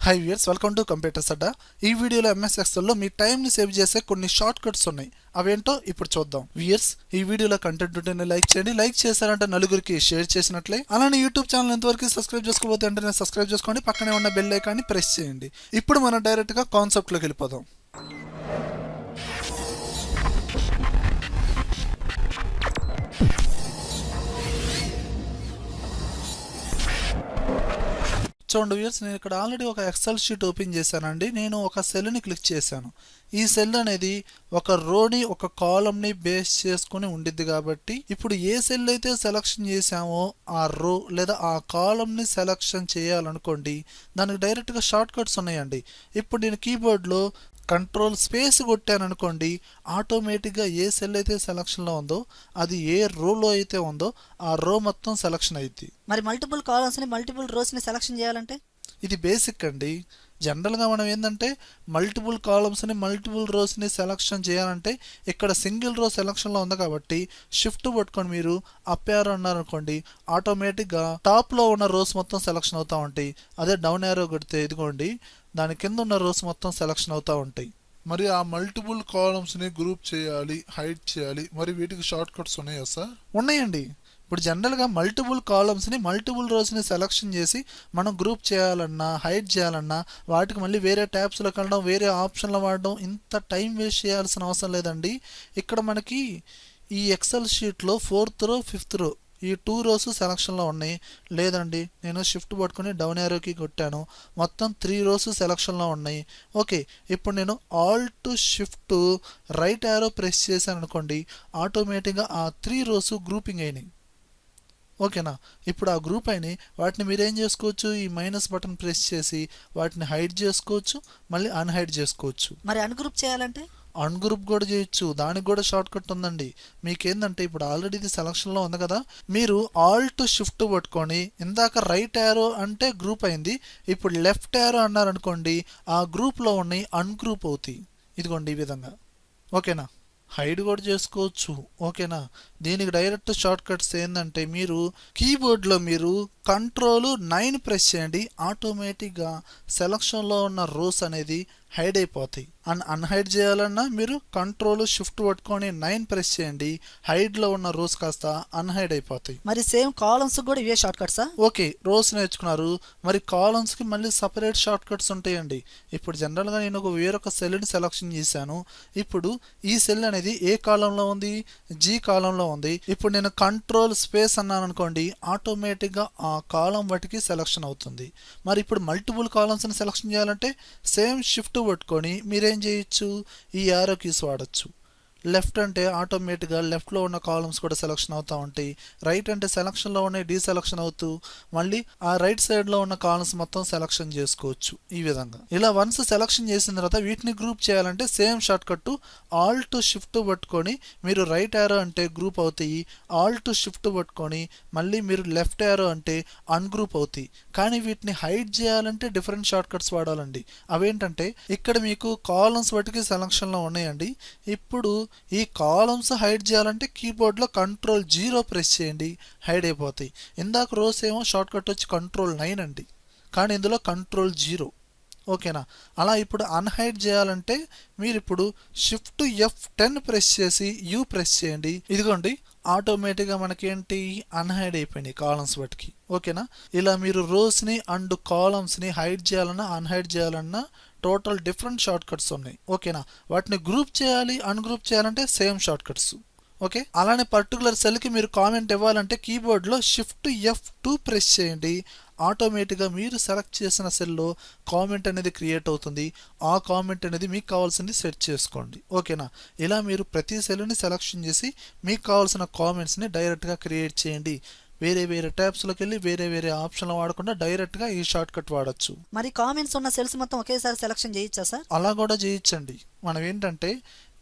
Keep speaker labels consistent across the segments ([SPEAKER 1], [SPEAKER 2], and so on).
[SPEAKER 1] Hi viewers, welcome to computers Adda. ఈ వీడియోలో MS Excel లో మీ టైం ని సేవ్ చేసే కొన్ని షార్ట్ కట్స్ ఉన్నాయి. అవేంటో ఇప్పుడు చూద్దాం. వ్యూయర్స్, ఈ వీడియోలో కంటెంట్ ఉంటేనే లైక్ చేయండి. లైక్ చేశారంటే నలుగురికి షేర్ చేసినట్లే. అలానే యూట్యూబ్ ఛానల్ ఎంతవరకు సబ్స్క్రైబ్ చేసుకోకపోతే వెంటనే సబ్స్క్రైబ్ చేసుకోండి. పక్కనే ఉన్న బెల్ ఐకాన్ని ప్రెస్ చేయండి. ఇప్పుడు మనం డైరెక్ట్ గా కాన్సెప్ట్ లోకి వెళ్ళిపోదాం. చూడండి వ్యూయర్స్, నేను ఇక్కడ ఆల్రెడీ ఒక ఎక్సెల్ షీట్ ఓపెన్ చేశానండి. నేను ఒక సెల్ని క్లిక్ చేశాను. ఈ సెల్ అనేది ఒక రోని ఒక కాలంని బేస్ చేసుకుని ఉండిద్ది కాబట్టి ఇప్పుడు ఏ సెల్ అయితే సెలక్షన్ చేసామో ఆ రో లేదా ఆ కాలంని సెలక్షన్ చేయాలనుకోండి, దానికి డైరెక్ట్గా షార్ట్ కట్స్ ఉన్నాయండి. ఇప్పుడు నేను కీబోర్డ్లో కంట్రోల్ స్పేస్ కొట్టాను అనుకోండి, ఆటోమేటిక్గా ఏ సెల్ అయితే సెలక్షన్లో ఉందో అది ఏ రోలో అయితే ఉందో ఆ రో మొత్తం సెలక్షన్ అయింది.
[SPEAKER 2] మరి మల్టిపుల్ కాలమ్స్ని మల్టిపుల్ రోస్ని సెలక్షన్ చేయాలంటే
[SPEAKER 1] ఇది బేసిక్ అండి. జనరల్గా మనం ఏంటంటే మల్టిపుల్ కాలమ్స్ని మల్టిపుల్ రోస్ని సెలక్షన్ చేయాలంటే ఇక్కడ సింగిల్ రో సెలక్షన్లో ఉంది కాబట్టి షిఫ్ట్ పట్టుకొని మీరు అప్ యారో అన్నారనుకోండి, ఆటోమేటిక్గా టాప్లో ఉన్న రోస్ మొత్తం సెలక్షన్ అవుతూ ఉంటాయి. అదే డౌన్ యారో కొడితే ఇదిగోండి దాని కింద ఉన్న రోస్ మొత్తం సెలక్షన్ అవుతూ ఉంటాయి.
[SPEAKER 3] మరి ఆ మల్టిపుల్ కాలమ్స్ని గ్రూప్ చేయాలి, హైడ్ చేయాలి, మరి వీటికి షార్ట్ కట్స్ ఉన్నాయా సార్?
[SPEAKER 1] ఉన్నాయండి. ఇప్పుడు జనరల్గా మల్టిపుల్ కాలమ్స్ని మల్టిపుల్ రోస్ని సెలక్షన్ చేసి మనం గ్రూప్ చేయాలన్నా హైడ్ చేయాలన్నా వాటికి మళ్ళీ వేరే ట్యాబ్స్లోకి వెళ్ళడం, వేరే ఆప్షన్లు వాడడం, ఇంత టైం వేస్ట్ చేయాల్సిన అవసరం లేదండి. ఇక్కడ మనకి ఈ ఎక్సెల్ షీట్లో 4th రో 5th రో ఈ 2 రోస్ సెలక్షన్లో ఉన్నాయి. లేదండి, నేను షిఫ్ట్ పట్టుకుని డౌన్ యారోకి కొట్టాను, మొత్తం 3 రోస్ సెలక్షన్లో ఉన్నాయి. ఓకే, ఇప్పుడు నేను Alt shift right arrow press చేశాను అనుకోండి, ఆటోమేటిక్గా ఆ 3 రోస్ గ్రూపింగ్ అయినాయి. ఓకేనా? ఇప్పుడు ఆ గ్రూప్ అయినాయి. వాటిని మీరేం చేసుకోవచ్చు, ఈ మైనస్ బటన్ ప్రెస్ చేసి వాటిని హైడ్ చేసుకోవచ్చు, మళ్ళీ అన్హైడ్ చేసుకోవచ్చు.
[SPEAKER 2] మరి అన్గ్రూప్ చేయాలంటే
[SPEAKER 1] అన్గ్రూప్ కూడా చేయొచ్చు. దానికి కూడా షార్ట్ కట్ ఉందండి. మీకేందంటే ఇప్పుడు ఆల్రెడీ ఇది సెలక్షన్లో ఉంది కదా, మీరు ఆల్ట్ షిఫ్ట్ పట్టుకొని ఇందాక రైట్ యారో అంటే గ్రూప్ అయింది, ఇప్పుడు లెఫ్ట్ యారో అన్నారనుకోండి ఆ గ్రూప్లో ఉన్నాయి అన్గ్రూప్ అవుతాయి. ఇదిగోండి ఈ విధంగా. ఓకేనా? హైడ్ కూడా చేసుకోవచ్చు. ఓకేనా? దీనికి డైరెక్ట్ షార్ట్ కట్స్ ఏంటంటే మీరు కీబోర్డ్లో మీరు కంట్రోల్ 9 ప్రెస్ చేయండి, ఆటోమేటిక్గా సెలక్షన్లో ఉన్న రోస్ అనేది హైడ్ అయిపోతాయి. అన్హైడ్ చేయాలన్నా మీరు కంట్రోల్ షిఫ్ట్ పట్టుకొని 9 ప్రెస్ చేయండి, హైడ్లో ఉన్న రోస్ కాస్త అన్హైడ్ అయిపోతాయి.
[SPEAKER 2] మరి సేమ్ కాలమ్స్ కూడా ఇవే షార్ట్ కట్సా?
[SPEAKER 1] ఓకే, రోస్ నేర్చుకున్నారు. మరి కాలమ్స్కి మళ్ళీ సపరేట్ షార్ట్ కట్స్ ఉంటాయండి. ఇప్పుడు జనరల్గా నేను వేరొక సెల్ని సెలక్షన్ చేశాను. ఇప్పుడు ఈ సెల్ అనేది ఏ కాలంలో ఉంది, జీ కాలంలో ఉంది. ఇప్పుడు నేను కంట్రోల్ స్పేస్ అన్నాను అనుకోండి, ఆటోమేటిక్గా ఆ కాలం వాటికి సెలక్షన్ అవుతుంది. మరి ఇప్పుడు మల్టిపుల్ కాలమ్స్ని సెలక్షన్ చేయాలంటే సేమ్ షిఫ్ట్ పట్టుకొని మీరేం చేయొచ్చు, ఈ యారో కీస్ వాడచ్చు. లెఫ్ట్ అంటే ఆటోమేటిక్గా లెఫ్ట్లో ఉన్న కాలమ్స్ కూడా సెలక్షన్ అవుతూ ఉంటాయి. రైట్ అంటే సెలక్షన్లో ఉన్నాయి డీసెలక్షన్ అవుతూ మళ్ళీ ఆ రైట్ సైడ్లో ఉన్న కాలమ్స్ మొత్తం సెలక్షన్ చేసుకోవచ్చు. ఈ విధంగా ఇలా వన్స్ సెలక్షన్ చేసిన తర్వాత వీటిని గ్రూప్ చేయాలంటే same short cut Alt shift పట్టుకొని మీరు రైట్ యారో అంటే గ్రూప్ అవుతాయి, ఆల్ట్ షిఫ్ట్ పట్టుకొని మళ్ళీ మీరు లెఫ్ట్ యారో అంటే అన్గ్రూప్ అవుతాయి. కానీ వీటిని హైడ్ చేయాలంటే డిఫరెంట్ షార్ట్ కట్స్ వాడాలండి. అవేంటంటే ఇక్కడ మీకు కాలమ్స్ వాటికి సెలక్షన్లో ఉన్నాయండి. ఇప్పుడు ఈ కాలమ్స్ హైడ్ చేయాలంటే కీబోర్డ్లో కంట్రోల్ 0 ప్రెస్ చేయండి, హైడ్ అయిపోతాయి. ఇందాక రోస్ ఏమో షార్ట్ కట్ వచ్చి కంట్రోల్ 9 అండి, కానీ ఇందులో కంట్రోల్ 0. ఓకేనా? అలా ఇప్పుడు అన్హైడ్ చేయాలంటే మీరు ఇప్పుడు షిఫ్ట్ F10 ప్రెస్ చేసి యూ ప్రెస్ చేయండి. ఇదిగోండి ఆటోమేటిక్గా మనకేంటి అన్హైడ్ అయిపోయినాయి కాలమ్స్ వాటికి. ఓకేనా? ఇలా మీరు రోస్ని అండ్ కాలమ్స్ని హైడ్ చేయాలన్నా అన్హైడ్ చేయాలన్నా టోటల్ డిఫరెంట్ షార్ట్ కట్స్ ఉన్నాయి. ఓకేనా? వాటిని గ్రూప్ చేయాలి అన్గ్రూప్ చేయాలంటే సేమ్ షార్ట్ కట్స్. ఓకే, అలానే పర్టికులర్ సెల్కి మీరు కామెంట్ ఇవ్వాలంటే కీబోర్డ్లో షిఫ్ట్ F2 ప్రెస్ చేయండి, ఆటోమేటిక్గా మీరు సెలెక్ట్ చేసిన సెల్లో కామెంట్ అనేది క్రియేట్ అవుతుంది. ఆ కామెంట్ అనేది మీకు కావాల్సింది సెట్ చేసుకోండి. ఓకేనా? ఇలా మీరు ప్రతి సెల్ని సెలెక్షన్ చేసి మీకు కావాల్సిన కామెంట్స్ని డైరెక్ట్గా క్రియేట్ చేయండి. వేరే వేరే ట్యాబ్స్లోకి వెళ్ళి వేరే వేరే ఆప్షన్లు వాడకుండా డైరెక్ట్గా ఈ షార్ట్ కట్ వాడచ్చు.
[SPEAKER 2] మరి కామెంట్స్ ఉన్న సెల్స్ మొత్తం ఒకేసారి సెలక్షన్ చేయొచ్చా సార్?
[SPEAKER 1] అలా కూడా చేయొచ్చండి. మనం ఏంటంటే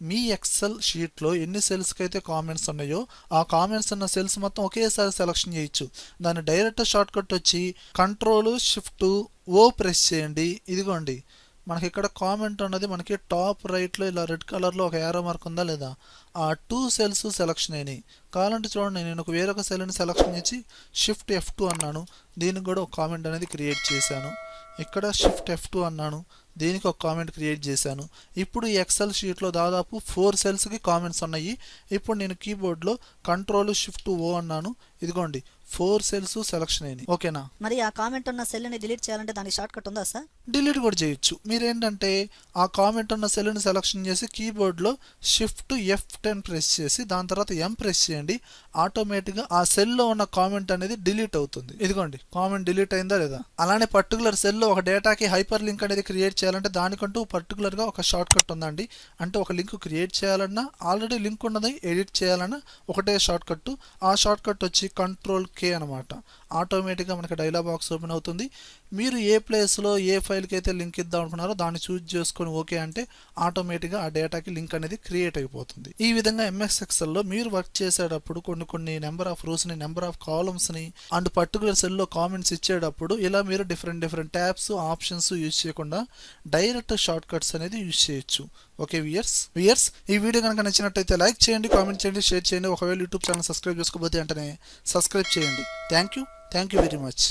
[SPEAKER 1] మీ ఎక్సెల్ షీట్లో ఎన్ని సెల్స్కి అయితే కామెంట్స్ ఉన్నాయో ఆ కామెంట్స్ ఉన్న సెల్స్ మొత్తం ఒకేసారి సెలక్షన్ చేయొచ్చు. దాని డైరెక్ట్ షార్ట్ కట్ వచ్చి కంట్రోల్ షిఫ్ట్ ఓ ప్రెస్ చేయండి. ఇదిగోండి మనకి ఇక్కడ కామెంట్ ఉన్నది మనకి టాప్ రైట్లో ఇలా రెడ్ కలర్లో ఒక యారో మార్క్ ఉందా లేదా, ఆ 2 సెల్స్ సెలక్షన్ అయినాయి. కావాలంటే చూడండి, నేను ఒక వేరొక సెల్ని సెలక్షన్ చేసి షిఫ్ట్ F2 అన్నాను, దీనికి కూడా ఒక కామెంట్ అనేది క్రియేట్ చేశాను. ఇక్కడ షిఫ్ట్ F2 అన్నాను, దీనికి ఒక కామెంట్ క్రియేట్ చేశాను. ఇప్పుడు ఈ ఎక్సెల్ షీట్లో దాదాపు 4 సెల్స్కి కామెంట్స్ ఉన్నాయి. ఇప్పుడు నేను కీబోర్డ్లో కంట్రోల్ షిఫ్ట్ O అన్నాను, ఇదిగోండి 4 సెల్స్ సెలక్షన్ అయినాయి. ఓకేనా?
[SPEAKER 2] మరి ఆ కామెంట్ ఉన్న సెల్ని డిలీట్ చేయాలంటే దానికి షార్ట్ కట్ ఉందా సార్?
[SPEAKER 1] డిలీట్ కూడా చేయొచ్చు. మీరేంటంటే ఆ కామెంట్ ఉన్న సెల్ని సెలక్షన్ చేసి కీబోర్డ్లో షిఫ్ట్ F10 ప్రెస్ చేసి దాని తర్వాత M ప్రెస్ చేయండి. ఆటోమేటిక్గా ఆ సెల్లో ఉన్న కామెంట్ అనేది డిలీట్ అవుతుంది. ఇదిగోండి కామెంట్ డిలీట్ అయిందా లేదా. అలానే పర్టికులర్ సెల్లో ఒక డేటాకి హైపర్ లింక్ అనేది క్రియేట్ చేయాలంటే దానికంటూ పర్టికులర్గా ఒక షార్ట్ కట్ ఉందండి. అంటే ఒక లింక్ క్రియేట్ చేయాలన్నా, ఆల్రెడీ లింక్ ఉన్నది ఎడిట్ చేయాలన్నా ఒకటే షార్ట్ కట్. ఆ షార్ట్ కట్ వచ్చి కంట్రోల్ K అనమాట. ఆటోమేటిక్గా మనకి డైలాగ్ బాక్స్ ఓపెన్ అవుతుంది. మీరు ఏ ప్లేస్లో ఏ ఫైల్కి అయితే లింక్ ఇద్దాం అనుకున్నారో దాన్ని చూజ్ చేసుకొని ఓకే అంటే ఆటోమేటిక్గా ఆ డేటాకి లింక్ అనేది క్రియేట్ అయిపోతుంది. ఈ విధంగా ఎంఎస్ ఎక్సెల్లో మీరు వర్క్ చేసేటప్పుడు కొన్ని నెంబర్ ఆఫ్ రోస్ని, నెంబర్ ఆఫ్ కాలమ్స్ని అండ్ పర్టికులర్ సెల్లో కామెంట్స్ ఇచ్చేటప్పుడు ఇలా మీరు డిఫరెంట్ ట్యాబ్స్, ఆప్షన్స్ యూజ్ చేయకుండా డైరెక్ట్ షార్ట్ కట్స్ అనేది యూజ్ చేయొచ్చు. ఓకే వియర్స్, ఈ వీడియో కనుక నచ్చినట్టయితే లైక్ చేయండి, కామెంట్ చేయండి, షేర్ చేయండి. ఒకవేళ యూట్యూబ్ ఛానల్ సబ్స్క్రైబ్ చేసుకోకపోతే వెంటనే సబ్స్క్రైబ్ చేయండి. Thank you very much.